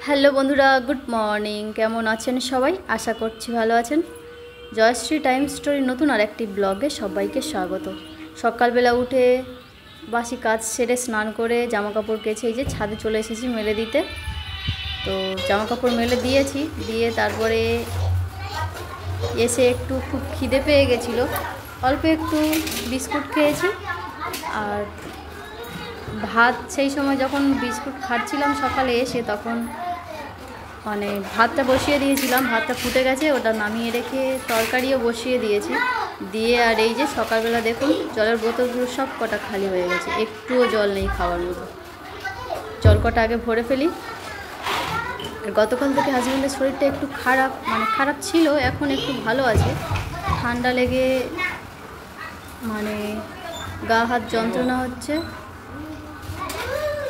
Hello বন্ধুরা, good morning. কেমন আছেন সবাই? আশা করছি ভালো আছেন। জয়শ্রী টাইম স্টোরি নতুন আর একটি ব্লগে সবাইকে স্বাগত। সকালবেলা উঠে বাসি কাজ সেরে স্নান করে জামা কাপড় কেচে এই যে ছাদে চলে এসেছি মেলে দিতে। তো জামা কাপড় মেলে দিয়েছি, দিয়ে তারপরে এসে একটু খুব খিদে পেয়ে গেছিলো, অল্প একটু বিস্কুট খেয়েছি আর ভাত। সেই সময় যখন বিস্কুট খাচ্ছিলাম সকালে এসে, তখন মানে ভাতটা বসিয়ে দিয়েছিলাম, ভাতটা ফুটে গেছে, ওটা নামিয়ে রেখে তরকারিও বসিয়ে দিয়েছি। দিয়ে আর এই যে সকালবেলা দেখুন জলের বোতলগুলো সব কটা খালি হয়ে গেছে, একটুও জল নেই খাওয়ার মতো। জল কটা আগে ভরে ফেলি। আর গতকাল থেকে হাজব্যান্ডের শরীরটা একটু খারাপ ছিল, এখন একটু ভালো আছে। ঠান্ডা লেগে গা হাত যন্ত্রণা হচ্ছে,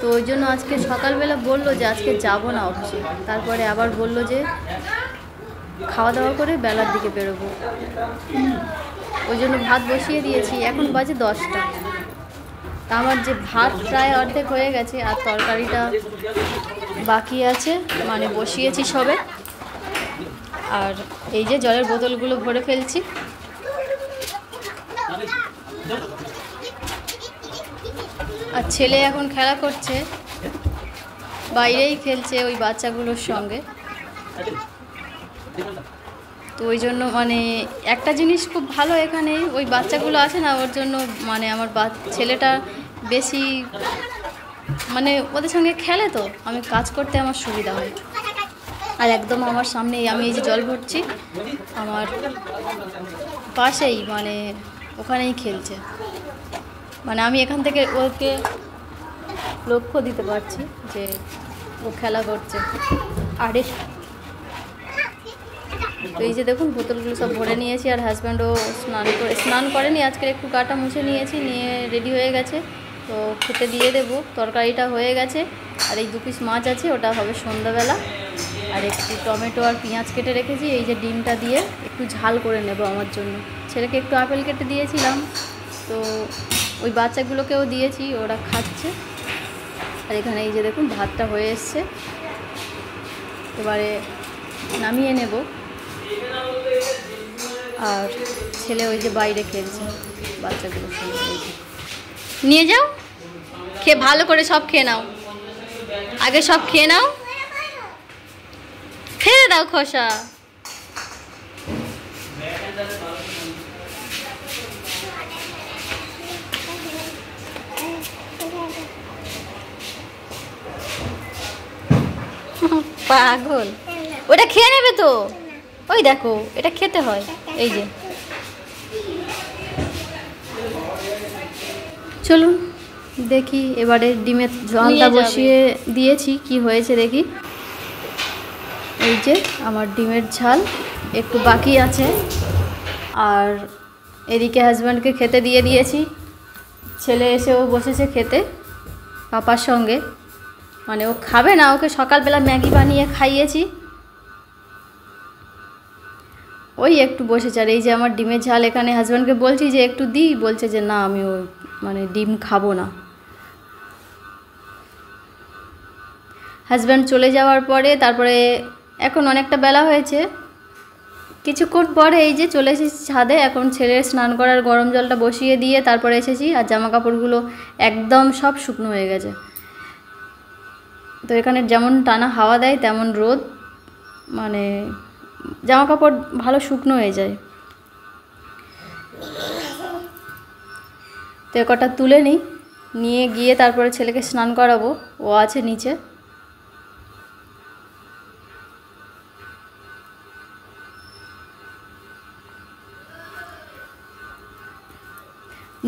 তো ওই জন্য আজকে সকালবেলা বললো যে আজকে যাব না অফিসে। তারপরে আবার বললো যে খাওয়া দাওয়া করে বেলার দিকে বেরোবো, ওই জন্য ভাত বসিয়ে দিয়েছি। এখন বাজে 10টা। তা আমার যে ভাত প্রায় অর্ধেক হয়ে গেছে আর তরকারিটা বাকি আছে, বসিয়েছি সবে। আর এই যে জলের বোতলগুলো ভরে ফেলছি। আর ছেলে এখন খেলা করছে, বাইরেই খেলছে ওই বাচ্চাগুলোর সঙ্গে। তো ওই জন্য একটা জিনিস খুব ভালো, এখানে ওই বাচ্চাগুলো আছে না, ওর জন্য আমার ছেলেটা বেশি ওদের সঙ্গে খেলে, তো আমি কাজ করতে আমার সুবিধা হয়। আর একদম আমার সামনেই আমি এই যে জল ভরছি, আমার পাশেই ওখানেই খেলছে। আমি এখান থেকে ওকে লক্ষ্য দিতে পারছি যে ও খেলা করছে। আরে তো এই যে দেখুন বোতলগুলো সব ভরে নিয়েছি। আর হাজব্যান্ডও স্নান করেনি, আজকের একটু গাটা মুছে নিয়েছি, নিয়ে রেডি হয়ে গেছে। তো খেতে দিয়ে দেবো। তরকারিটা হয়ে গেছে, আর এই 2 পিস মাছ আছে, ওটা হবে সন্ধ্যাবেলা। আর একটু টমেটো আর পেঁয়াজ কেটে রেখেছি, এই যে ডিমটা দিয়ে একটু ঝাল করে নেব আমার জন্য। ছেলেকে একটু আপেল কেটে দিয়েছিলাম, তো ওই বাচ্চাগুলোকেও দিয়েছি, ওরা খাচ্ছে। আর এখানে এই যে দেখুন ভাতটা হয়ে এসছে, এবারে নামিয়ে নেব। আর ছেলে ওই যে বাইরে খেলছে বাচ্চাগুলোর সঙ্গে। নিয়ে যাও, খেয়ে ভালো করে সব খেয়ে নাও, আগে সব খেয়ে নাও, খেয়ে দাও খোসা। পাগল, ওটা খেয়ে নেবে তো। ওই দেখো, এটা খেতে হয়। এই যে চলুন দেখি, এবারে ডিমের ঝোলটা বসিয়ে দিয়েছি, কি হয়েছে দেখি। এই যে আমার ডিমের ঝাল একটু বাকি আছে। আর এদিকে হাজব্যান্ডকে খেতে দিয়ে দিয়েছি। ছেলে এসেও বসেছে খেতে পাপার সঙ্গে। ও খাবে না, ওকে সকালবেলা ম্যাগি বানিয়ে খাইয়েছি, ওই একটু বসেছে। আর এই যে আমার ডিমের ঝাল, এখানে হাজব্যান্ডকে বলছি যে একটু দিই, বলছে যে না, আমি ওই ডিম খাবো না। হাজব্যান্ড চলে যাওয়ার পরে তারপরে এখন অনেকটা বেলা হয়েছে, কিছুক্ষণ পরে এই যে চলে এসেছি ছাদে। এখন ছেলের স্নান করার গরম জলটা বসিয়ে দিয়ে তারপরে এসেছি। আর জামা কাপড়গুলো একদম সব শুকনো হয়ে গেছে। তো এখানে যেমন টানা হাওয়া দেয় তেমন রোদ, জামা কাপড় ভালো শুকনো হয়ে যায়। তো এ কটা তুলে নিয়ে গিয়ে তারপরে ছেলেকে স্নান করাবো, ও আছে নিচে।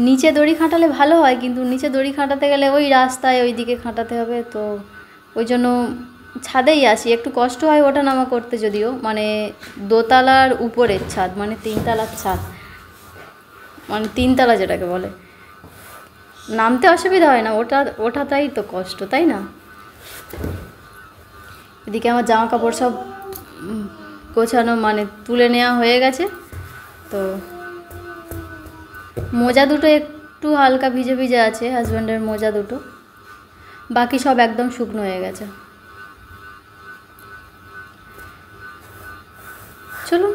নিচে দড়ি খাটালে ভালো হয়, কিন্তু নিচে দড়ি খাটাতে গেলে ওই রাস্তায় ওই দিকে খাটাতে হবে, তো ওই জন্য ছাদেই আসি। একটু কষ্ট হয় ওঠা নামা করতে, যদিও দোতলার উপরের ছাদ, 3তলার ছাদ, 3তলা যেটাকে বলে। নামতে অসুবিধা হয় না, ওঠাটাই তো কষ্ট, তাই না? এদিকে আমার জামা কাপড় সব গোছানো তুলে নেওয়া হয়ে গেছে। তো মোজা দুটো একটু হালকা ভিজে ভিজে আছে, হাজব্যান্ডের মোজা দুটো, বাকি সব একদম শুকনো হয়ে গেছে। চলুন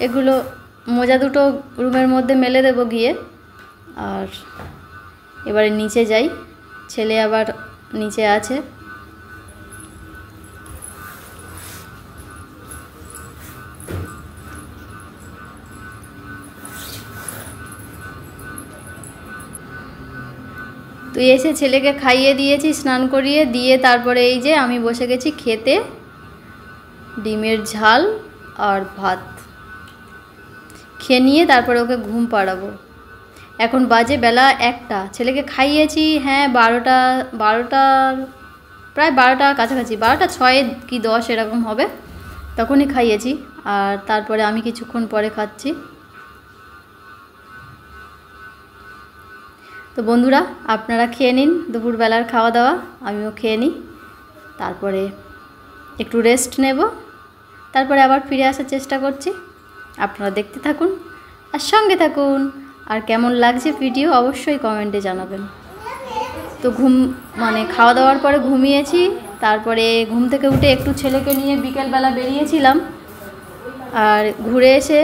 এগুলো মোজা দুটো রুমের মধ্যে মেলে দেবো গিয়ে। আর এবারে নিচে যাই, ছেলে আবার নিচে আছে। তো এসে ছেলেকে খাইয়ে দিয়েছি, স্নান করিয়ে দিয়ে তারপরে এই যে আমি বসে গেছি খেতে। ডিমের ঝাল আর ভাত খেয়ে নিয়ে তারপরে ওকে ঘুম পাড়াবো। এখন বাজে বেলা 1টা, ছেলেকে খাইয়েছি হ্যাঁ 12টার প্রায় 12টার কাছাকাছি, 12টা 6 কি 10 এরকম হবে, তখনই খাইয়েছি। আর তারপরে আমি কিছুক্ষণ পরে খাচ্ছি। তো বন্ধুরা আপনারা খেয়ে নিন দুপুরবেলার খাওয়া দাওয়া, আমিও খেয়ে নিই, তারপরে একটু রেস্ট নেব, তারপরে আবার ফিরে আসার চেষ্টা করছি। আপনারা দেখতে থাকুন আর সঙ্গে থাকুন। আর কেমন লাগছে ভিডিও অবশ্যই কমেন্টে জানাবেন। তো খাওয়া দাওয়ার পরে ঘুমিয়েছি, তারপরে ঘুম থেকে উঠে একটু ছেলেকে নিয়ে বিকেলবেলা বেরিয়েছিলাম। আর ঘুরে এসে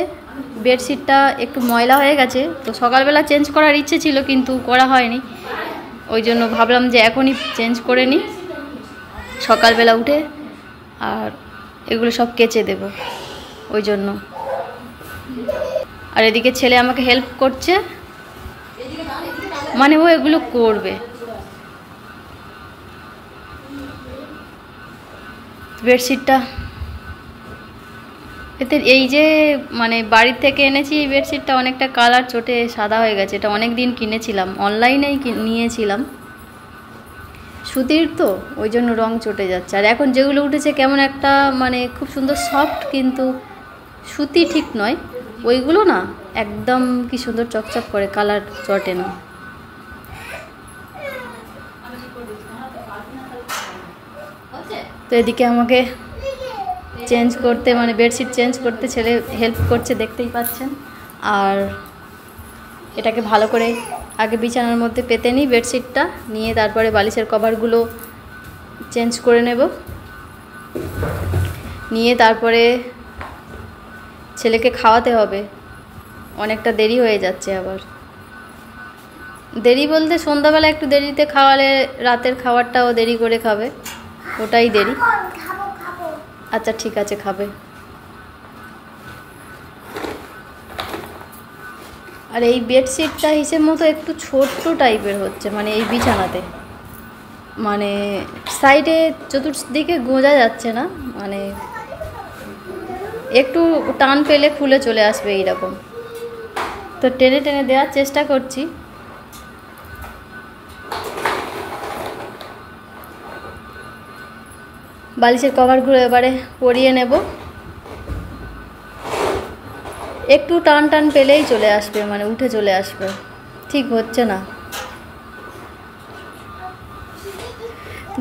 বেডশিটটা একটু ময়লা হয়ে গেছে, তো সকালবেলা চেঞ্জ করার ইচ্ছে ছিল কিন্তু করা হয়নি, ওই জন্য ভাবলাম যে এখনই চেঞ্জ করে নিই সকালবেলা উঠে, আর এগুলো সব কেচে দেব ওই জন্য। আর এদিকে ছেলে আমাকে হেল্প করছে, মানে ও এগুলো করবে। বেডশিটটা এতে এই যে বাড়ির থেকে এনেছি এই বেডশিটটা অনেকটা কালার চটে সাদা হয়ে গেছে। এটা অনেক দিন কিনেছিলাম, অনলাইনেই নিয়েছিলাম, সুতির তো ওই জন্য রং চটে যাচ্ছে। আর এখন যেগুলো উঠেছে কেমন একটা খুব সুন্দর সফট, কিন্তু সুতি ঠিক নয়, ওইগুলো না একদম কি সুন্দর চকচক করে, কালার চটে না। তো এদিকে আমাকে চেঞ্জ করতে বেডশিট চেঞ্জ করতে ছেলে হেল্প করছে, দেখতেই পাচ্ছেন। আর এটাকে ভালো করে আগে বিছানার মধ্যে পেতে নিই বেডশিটটা, নিয়ে তারপরে বালিশের কভারগুলো চেঞ্জ করে নেব, নিয়ে তারপরে ছেলেকে খাওয়াতে হবে। অনেকটা দেরি হয়ে যাচ্ছে, আবার দেরি বলতে সন্ধ্যাবেলা একটু দেরিতে খাওয়ালে রাতের খাবারটাও দেরি করে খাবে, ওটাই দেরি। আচ্ছা ঠিক আছে, খাবে। আর এই বেডশিটটা হিসেব মতো একটু ছোট্ট টাইপের হচ্ছে, এই বিছানাতে সাইডে চতুর্দিকে গোঁজা যাচ্ছে না, একটু টান পেলে খুলে চলে আসবে এইরকম। তো টেনে টেনে দেওয়ার চেষ্টা করছি। বালিশের কভারগুলো এবারে পরিয়ে নেব, একটু টান টান পেলেই চলে আসবে, উঠে চলে আসবে, ঠিক হচ্ছে না।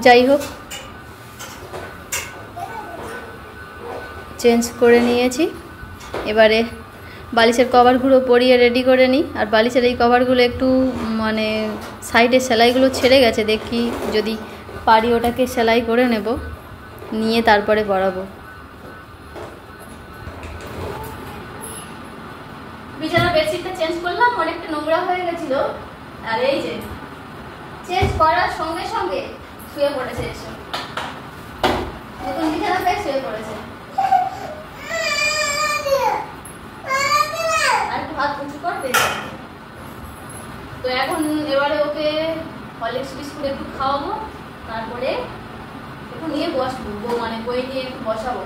যাই হোক, চেঞ্জ করে নিয়েছি, এবারে বালিশের কভারগুলো পরিয়ে রেডি করে নিই। আর বালিশের এই কভারগুলো একটু সাইডে সেলাইগুলো ছেড়ে গেছে, দেখি যদি পারি ওটাকে সেলাই করে নেব, নিয়ে তারপরে পরাবো। বিছানা বেডশিটটা চেঞ্জ করলাম, অনেকটা নোংরা হয়ে গেছিল। আর এই যে চেঞ্জ করার সঙ্গে সঙ্গে শুয়ে পড়েছে, এসে নতুন বিছানা পেয়ে শুয়ে পড়েছে। আর একটু হাত উঁচু করতে। তো এখন এবারে ওকে হরলিক্স বিস্কুট একটু খাওয়াবো, তারপরে একটু নিয়ে বসবো, বই নিয়ে একটু বসাবো।